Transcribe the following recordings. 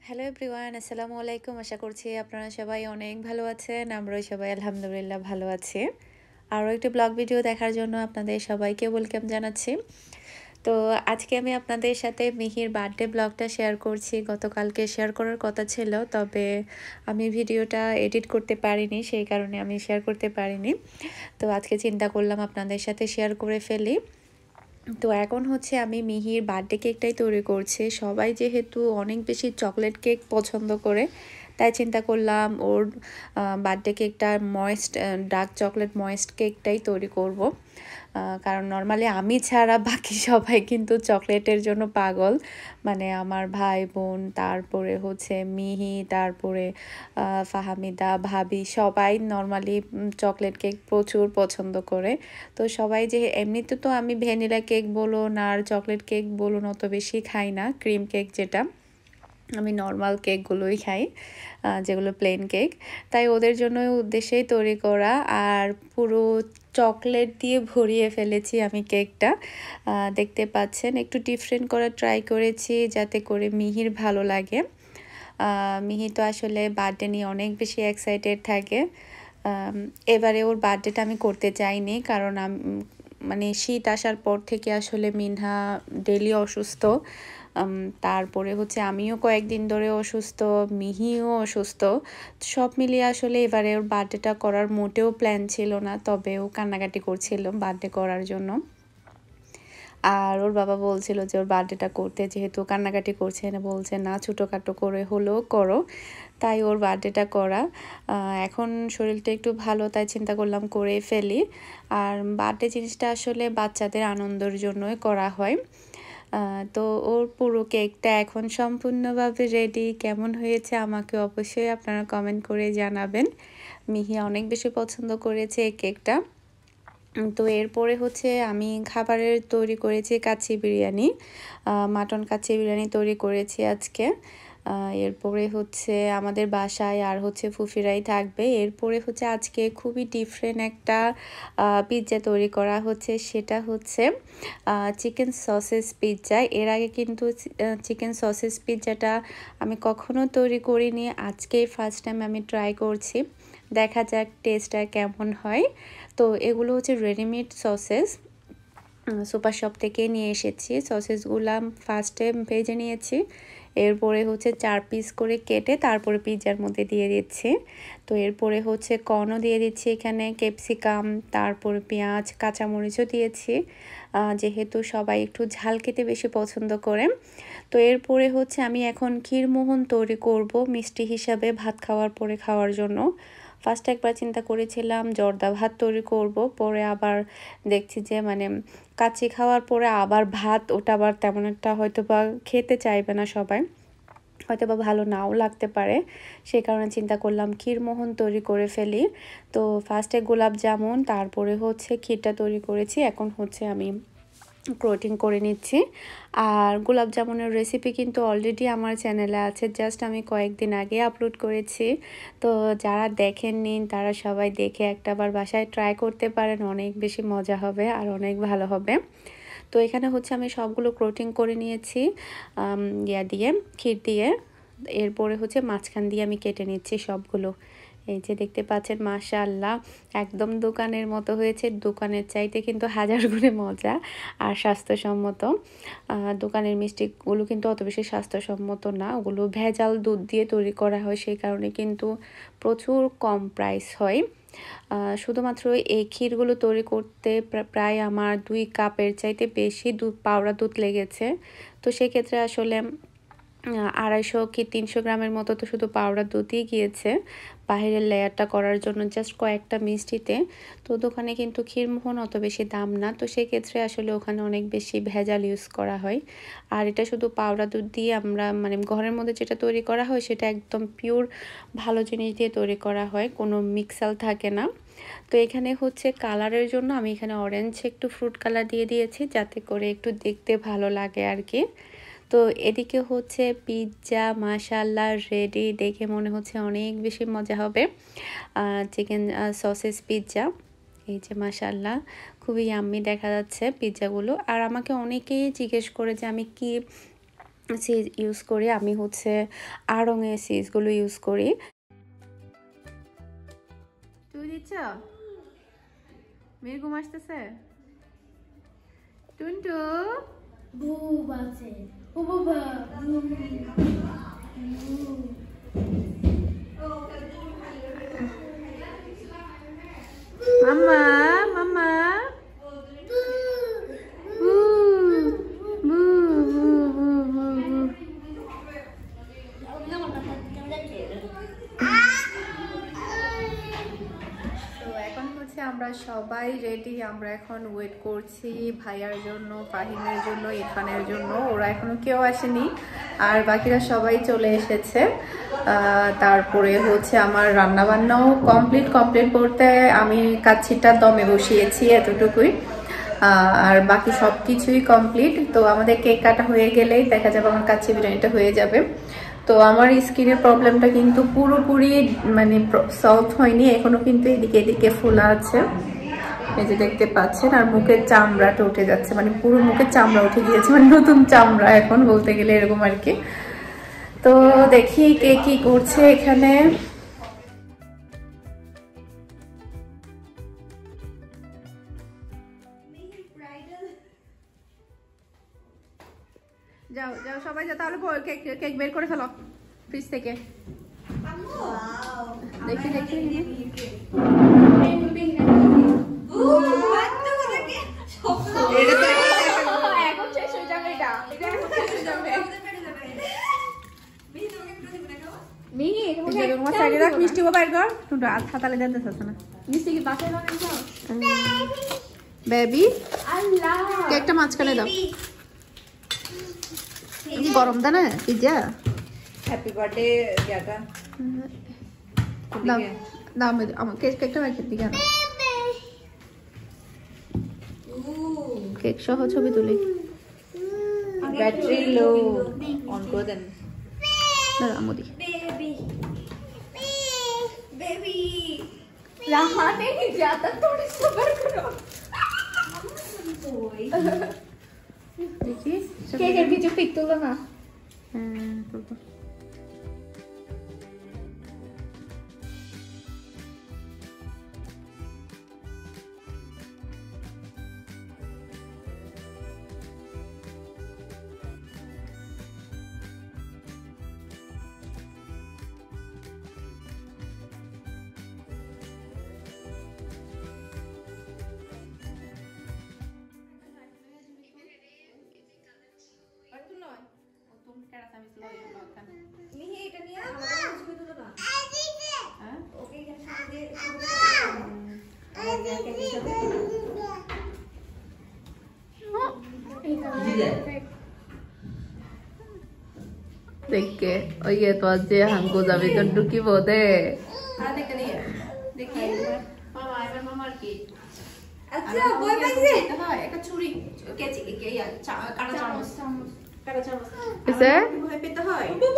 Hello everyone, আসসালামু আলাইকুম। আশা করছি আপনারা সবাই অনেক ভালো আছেন। আমরাও সবাই আলহামদুলিল্লাহ ভালো আছি। আরও একটি ব্লগ ভিডিও দেখার জন্য আপনাদের সবাইকে ওয়েলকাম জানাচ্ছি। তো আজকে আমি আপনাদের সাথে মিহির বার্থডে ব্লগটা শেয়ার করছি। গতকালকে শেয়ার করার কথা ছিল, তবে আমি ভিডিওটা এডিট করতে পারিনি, সেই কারণে আমি শেয়ার করতে পারিনি। তো আজকে চিন্তা করলাম আপনাদের সাথে শেয়ার করে ফেলি। তো এখন হচ্ছে আমি মিহির বার্থডে কেকটাই তৈরি করছি। সবাই যেহেতু অনেক বেশি চকলেট কেক পছন্দ করে, তাই চিন্তা করলাম ওর বার্থডে কেকটা ডার্ক চকলেট ময়েস্ট কেকটাই তৈরি করব। কারণ নর্মালি আমি ছাড়া বাকি সবাই কিন্তু চকলেটের জন্য পাগল। মানে আমার ভাই বোন, তারপরে হচ্ছে মিহি, তারপরে ফাহামিদা, ভাবি সবাই নর্মালি চকলেট কেক প্রচুর পছন্দ করে। তো সবাই যে এমনিতে তো আমি ভ্যানিলা কেক বলুন আর চকলেট কেক বলুন অত বেশি খাই না, ক্রিম কেক যেটা, আমি নর্মাল কেকগুলোই খাই, যেগুলো প্লেন কেক। তাই ওদের জন্য উদ্দেশ্যেই তৈরি করা, আর পুরো চকলেট দিয়ে ভরিয়ে ফেলেছি আমি কেকটা। দেখতে পাচ্ছেন একটু ডিফারেন্ট করার ট্রাই করেছি যাতে করে মিহির ভালো লাগে। মিহি তো আসলে বার্থডে নিয়ে অনেক বেশি এক্সাইটেড থাকে। এবারে ওর বার্থডেটা আমি করতে চাইনি, কারণ মানে শীত আসার পর থেকে আসলে মিনহা ডেলি অসুস্থ। তারপরে হচ্ছে আমিও কয়েকদিন ধরে অসুস্থ, মিহিও অসুস্থ। সব মিলিয়ে আসলে এবারে ওর বার্থডেটা করার মোটেও প্ল্যান ছিল না, তবে ও কান্নাকাটি করছিল বার্থডে করার জন্য। আর ওর বাবা বলছিল যে ওর বার্থডেটা করতে, যেহেতু কান্নাকাটি করছে না, বলছে না ছোটোখাটো করে হলেও করো। তাই ওর বার্থডেটা করা। এখন শরীরটা একটু ভালো, তাই চিন্তা করলাম করে ফেলি। আর বার্থডে জিনিসটা আসলে বাচ্চাদের আনন্দের জন্যই করা হয়। তো ওর পুরো কেকটা এখন সম্পূর্ণভাবে রেডি। কেমন হয়েছে আমাকে অবশ্যই আপনারা কমেন্ট করে জানাবেন। মিহি অনেক বেশি পছন্দ করেছে এই কেকটা। তো এরপরে হচ্ছে আমি খাবারের তৈরি করেছি কাচ্চি বিরিয়ানি, মাটন কাচ্চি বিরিয়ানি তৈরি করেছি আজকে। এরপরে হচ্ছে আমাদের বাসায় আর হচ্ছে ফুফিরাই থাকবে। এরপরে হচ্ছে আজকে খুবই ডিফারেন্ট একটা পিৎজা তৈরি করা হচ্ছে, সেটা হচ্ছে চিকেন সসেস পিৎজা। এর আগে কিন্তু চিকেন সসেস পিৎজাটা আমি কখনো তৈরি করিনি, আজকেই ফার্স্ট টাইম আমি ট্রাই করছি। দেখা যাক টেস্টটা কেমন হয়। তো এগুলো হচ্ছে রেডিমেড সসেস, সুপার শপ থেকে নিয়ে এসেছি। সসেসগুলো ফার্স্টে ভেজে নিয়েছি, এরপরে হচ্ছে 4 পিস করে কেটে তারপরে পিৎজার মধ্যে দিয়ে দিচ্ছি। তো এরপরে হচ্ছে কর্নও দিয়ে দিচ্ছি এখানে, ক্যাপসিকাম, তারপরে পেঁয়াজ, কাঁচামরিচও দিয়েছি, যেহেতু সবাই একটু ঝাল খেতে বেশি পছন্দ করে। তো এরপরে হচ্ছে আমি এখন ক্ষীরমোহন তৈরি করব মিষ্টি হিসাবে ভাত খাওয়ার পরে খাওয়ার জন্য। ফার্স্ট একবার চিন্তা করেছিলাম জর্দা ভাত তৈরি করব, পরে আবার দেখছি যে মানে কাচ্চি খাওয়ার পরে আবার ভাত, ওটা আবার তেমন একটা হয়তো বা খেতে চাইবে না সবাই, হয়তো বা ভালো নাও লাগতে পারে। সেই কারণে চিন্তা করলাম ক্ষীরমোহন তৈরি করে ফেলি। তো ফার্স্টে গোলাপ জামুন, তারপরে হচ্ছে ক্ষীরটা তৈরি করেছি, এখন হচ্ছে আমি কোটিং করে নিচ্ছি। আর গোলাপ জামুনের রেসিপি কিন্তু অলরেডি আমার চ্যানেলে আছে, জাস্ট আমি কয়েকদিন আগে আপলোড করেছি। তো যারা দেখেননি তারা সবাই দেখে একটাবার বাসায় ট্রাই করতে পারেন, অনেক বেশি মজা হবে আর অনেক ভালো হবে। তো এখানে হচ্ছে আমি সবগুলো কোটিং করে নিয়েছি ক্ষীর দিয়ে। এরপরে হচ্ছে মাঝখান দিয়ে আমি কেটে নিচ্ছি সবগুলো। এই যে দেখতে পাচ্ছেন, মাশাআল্লাহ একদম দোকানের মতো হয়েছে। দোকানের চাইতে কিন্তু হাজার গুণে মজা আর স্বাস্থ্যসম্মত। দোকানের মিষ্টিগুলো কিন্তু অত বেশি স্বাস্থ্যসম্মত না, ওগুলো ভেজাল দুধ দিয়ে তৈরি করা হয়, সেই কারণে কিন্তু প্রচুর কম প্রাইস হয়। শুধুমাত্র এই ক্ষীরগুলো তৈরি করতে প্রায় আমার 2 কাপের চাইতে বেশি পাউডার দুধ লেগেছে। তো সেক্ষেত্রে আসলে 250 কি 300 গ্রামের মতো তো শুধু পাউডার দুধই গিয়েছে বাহিরের লেয়ারটা করার জন্য, জাস্ট কয়েকটা মিষ্টিতে। তো দোকানে কিন্তু ক্ষীরমোহন অত বেশি দাম না, তো সেক্ষেত্রে আসলে ওখানে অনেক বেশি ভেজাল ইউজ করা হয়। আর এটা শুধু পাউডার দুধ দিয়ে আমরা মানে ঘরের মধ্যে যেটা তৈরি করা হয় সেটা একদম পিওর ভালো জিনিস দিয়ে তৈরি করা হয়, কোনো মিক্সাল থাকে না। তো এখানে হচ্ছে কালারের জন্য আমি এখানে অরেঞ্জ একটু ফ্রুট কালার দিয়ে দিয়েছি, যাতে করে একটু দেখতে ভালো লাগে আর কি। তো এদিকে হচ্ছে পিৎজা মাশাআল্লাহ রেডি, দেখে মনে হচ্ছে অনেক বেশি মজা হবে। চিকেন সসেস পিৎজা, এই যে মাশাআল্লাহ খুবই ইয়াম্মি দেখা যাচ্ছে পিৎজাগুলো। আর আমাকে অনেকেই জিজ্ঞেস করে যে আমি কি সিজ ইউজ করি। আমি হচ্ছে আড়ংয়ের সিজগুলো ইউজ করি। তুই দিচ্ছ মেয়ের ঘুম আসতেছে? টুনটু মাম্মা মাম্মা আমরা সবাই রেডি। আমরা এখন ওয়েট করছি ভাইয়ার জন্য, ফাহিমের জন্য, ইরফানের জন্য। ওরা এখনো কেউ আসেনি, আর বাকিরা সবাই চলে এসেছে। তারপরে হচ্ছে আমার রান্না বান্নাও কমপ্লিট করতে আমি কাচ্ছিটা দমে বসিয়েছি, এতটুকুই। আর বাকি সব কিছুই কমপ্লিট। তো আমাদের কেক কাটা হয়ে গেলেই দেখা যাবে আমার কাচ্চি বিরিয়ানিটা হয়ে যাবে। তো আমার স্কিনের প্রবলেমটা কিন্তু পুরোপুরি মানে সলভ হয়নি এখনো, কিন্তু এদিকে ফোলা আছে, এই যে দেখতে পাচ্ছেন। আর মুখের চামড়াটা উঠে যাচ্ছে, মানে পুরো মুখের চামড়া উঠে গিয়েছে, মানে নতুন চামড়া এখন বলতে গেলে এরকম আর কি। তো দেখি কে কি করছে এখানে। যাও যাও সবাই যাও, তাহলে কেক বের করে ফেলো ফ্রিজ থেকে। দেখি দেখি মিষ্টি বাইর কর, হাতালে দিতে না মিষ্টি কি বাসায় বেবি। কেকটা মাঝখানে দাও। গরম দা না পিজ্জা। হ্যাপি বার্থডে কেকটা দাও দাও আমার কেকটা বাইর করতে কেন? কেক সহ ছবি তুলি। ব্যাটারি লো অন করে দেন না আমদি। বেবি বেবি রাহানে ज्यादा थोड़ी सब्र करो। देखिए केकेर কিছু পিক তুলো না। হ্যাঁ তুলো। देख के और ये तो आज हमको जावे कंटू की बहुत है। देखिए मामा की अच्छा बोल पैसे एक छुरी कैची के या काटा चामच किसे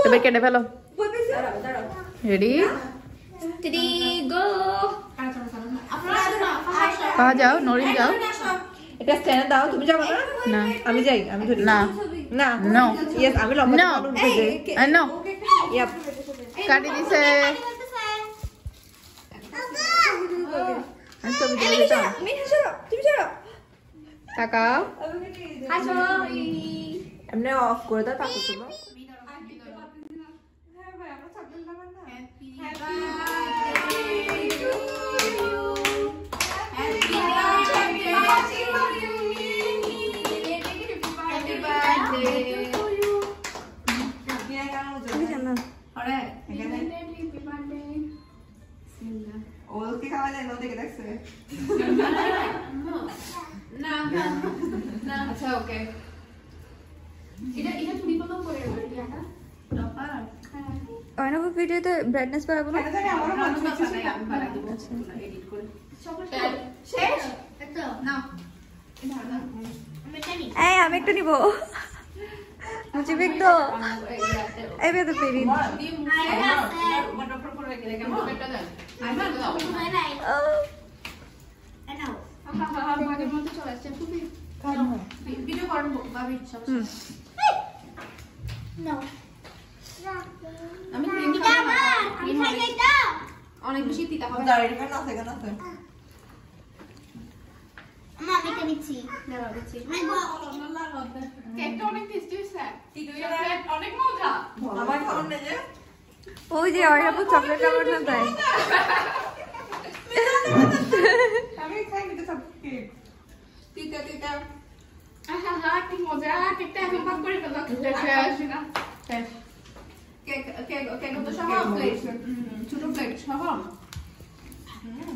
तबे केने फेलो बोल पैसे दाঁড়াও रेडी 3 गो कहाँ जाओ नोरिन जाओ এটা স্ট্যান্ড দাও তুমি যাবে না না আমি যাই আমি ধরি না না নো यस আমি লম্বা উঠে যাই নো ইয়াপ কাটি দিছে আচ্ছা তুমি যাও মিঠা চলো তুমি চলো তাকাও আসো এমনি অফ করে দাও তাকো তুমি হ্যাঁ ভাই আমরা চকলেট লাগান না happy birthday to you happy अच्छा ओके এটা তুমি কোন করে এটা টপার আয়না ভিডিওতে ব্রাইটনেস বাড়াবো না আমার মনে হচ্ছে আমি বাড়াই দেব এডিট করে শেষ এটা নাও এই আমি একটু নিব मुझे भी तो ए बे तो पेरी डॉक्टर को রেখে রেখে বেটা দেন আই না দাও এ নাও হ্যাঁ ভাগের মধ্যে চলে আসছে খুবই ভিডিও করব ভাবি সব আমি ক্রিম খাবো না, ক্রিম অনেক বেশি তিতা হবে। দাঁড়িয়ে কেন আছে কেন আছে মা আমি কে নিচ্ছি নেবা দিচ্ছি। আমি কেকটা অনেক টেস্টি হয়েছে, অনেক মজা। আমার খাবার নেই যে ওই যে ওরা তো চকলেট কাভার না তাই আমি খাই নিতে সব কেক তিতা তিতা। আহা হা কি মজা, কেকটা এখন ভাগ করে ফেলো। শেষ না শেষ। কেক কেক কেক তো সহ প্লেট, ছোট প্লেট সহ।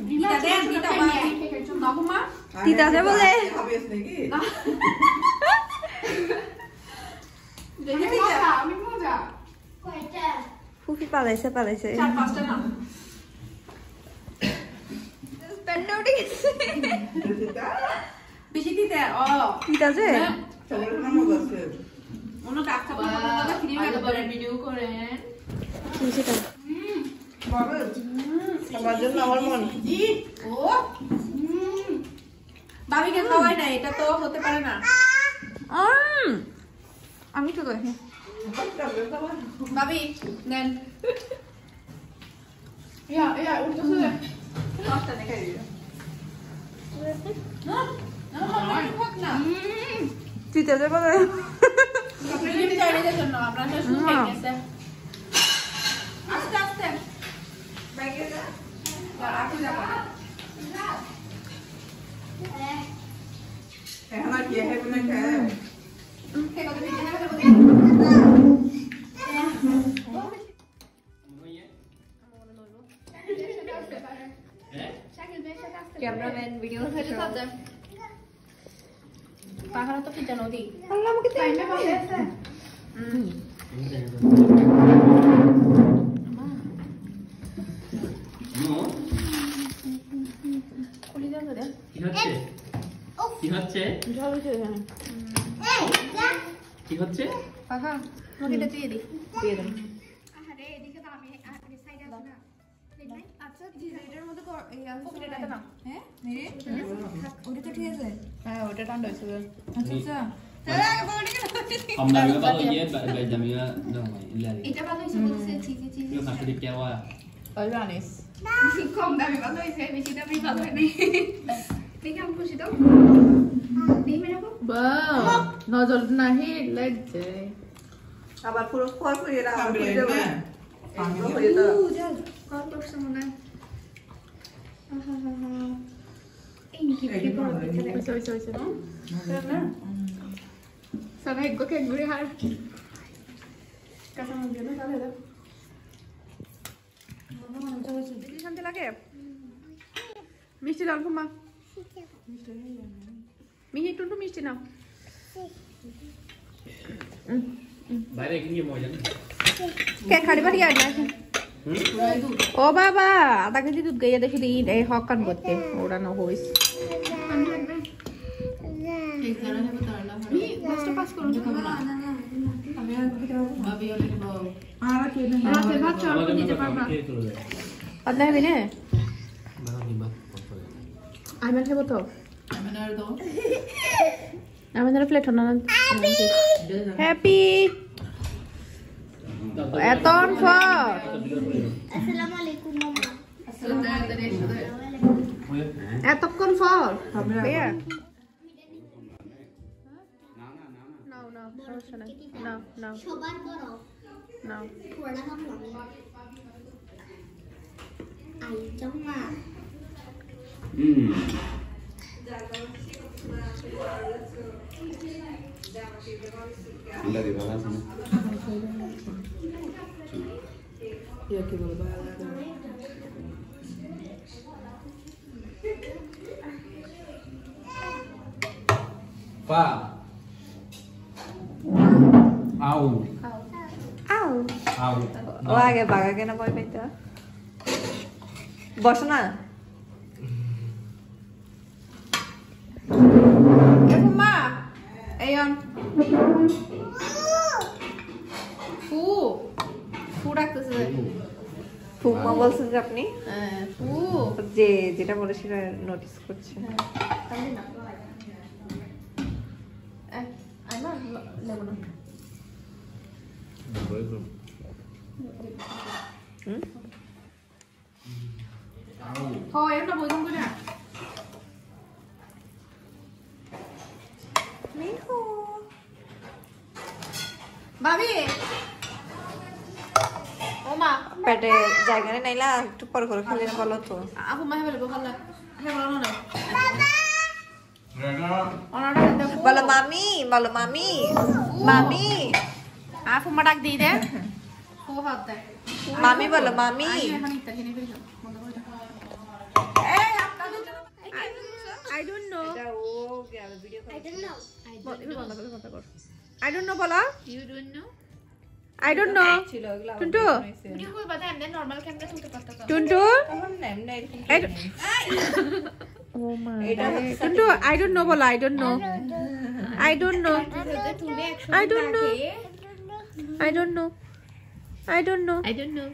তিতা দেন তিতা ভাই কেকের জন্য নাগুমা তিতা আছে বলে খাবে নাকি দেখে মজা, অনেক মজা। কয়টা ফুফি পালাইছে 4-5টা না পেন্ডা উঠে গেছে বেশি তিতা। ও তিতা আছে চকলেট না মজা আছে অন্য কাকা বাবা ক্রিম একবার ভিডিও করেন। কি সেটা বাবা খাবার জন্য আমার মন জি ও বাবিকে খাওয়াই না, এটা তো হতে পারে না। আমি তো কই বাবি নেন ইয়া উঠতেছে কষ্ট দেখাই দিও না না থাক না। তিতা আছে বলে চকলেট চাইনিজের জন্য আমরা তো শুরু হয়ে গেছে। আস্তে আস্তে বাইকে যা রাখি যাবো এখন আর কি হবে না খায় কে কত ভিডিও দেখাতে বলি। ক্যামেরাম্যান ভিডিও করতে পাহাড় তো পিটা নদী আল্লাহ আমাকে টাইমে ভালো আছে। খুলি দাও রে কি হচ্ছে কি হচ্ছে ঝাল হচ্ছে এই যা কি হচ্ছে পাহা নদীটা দিয়ে দি দিয়ে দেন আরে এদিকে তো আমি আগে সাইডে আছে না আচ্ছা এটার মধ্যে এটা না হ্যাঁ ওটা তো ঠিক আছে হ্যাঁ ওটা ঠান্ডা হয়েছে আচ্ছা আমরা juga kalau dia jamnya dong lari এটা ভালো হয়েছে বলছে cheesy cheesy itu kasih di Jawa অলরানিস কম দামি ভালো হয়েছে, বেশি দামি ভালো হয় নাই। দেখে আমি খুশি তো দেখি মেরে রাখো বাহ নজর নাহি লাগছে আবার পুরো ফল করে রাখা হয়ে যাবে পানি হয়ে যাবে জল কল করছে মনে হয়। এই কি কি করো হইছে না সারা এক গোকে ঘুরে হার কাঁচা মন দিয়ে না তাহলে দাও বেশি শান্তি লাগে মিষ্টি দাও মা মিহি টুটু মিষ্টি নাও বাইরে কি mau জানেন কে খাড়ি বাড়ি আর না ও বাবা আধা কেজি দুধ গাইয়া দেখি দিই এই হকান করতে ওড়ানো হইস পাস করুন আর কি না রাতে ভাত চাল দিতে পারবা আর দেখবি না Baru dibak. আমি খাবো তো আমার দাও আমাদের প্লেট না হ্যাপি এত ফর আসসালামু আলাইকুম মাম্মা এতক্ষণ ফর ভাইয়া নাও নাও সমস্যা নাই নাও নাও সবার বড় নাও থোড়া কম লাগে I জম্মা Anda di bawah sana. Ya কি বলবো Pa. Au. আও Au. ও আগে বাগা কেন ভয় পাইতা বস না মা এই ফু ফু ডাকতেছে ফুমা বলছেন যে আপনি ফু যে যেটা বলে সেটা নোটিস করছেন তাহলে না আইমা লেবো না ভাবি ও মা পেটে জায়গা নেই নাইলা একটু পর করে খেলে না বলো তো আপু মা হেবে বল না হে বলো না Rega. অনাটা দে বলো মামি বলো মামি মামি আপু মা ডাক দেই দে ও হাত দে মামি বলো মামি এখন ইতা কিনে ফেলি বন্ধ করে দাও এই আপনাদের জন্য I don't know. এটা ও গেল video I don't know. I don't know বলা You don't know? I don't know ছিল এগুলা টুন্টু ভিডিও কল বাদে এমনি নরমাল ক্যামেরা তুলতে পারতো তো টুন্টু তখন নেম না এরকম ও মা এটা টুন্টু I don't know বলা I don't know I don't know তুলবে I don't know I don't know I don't know I don't know.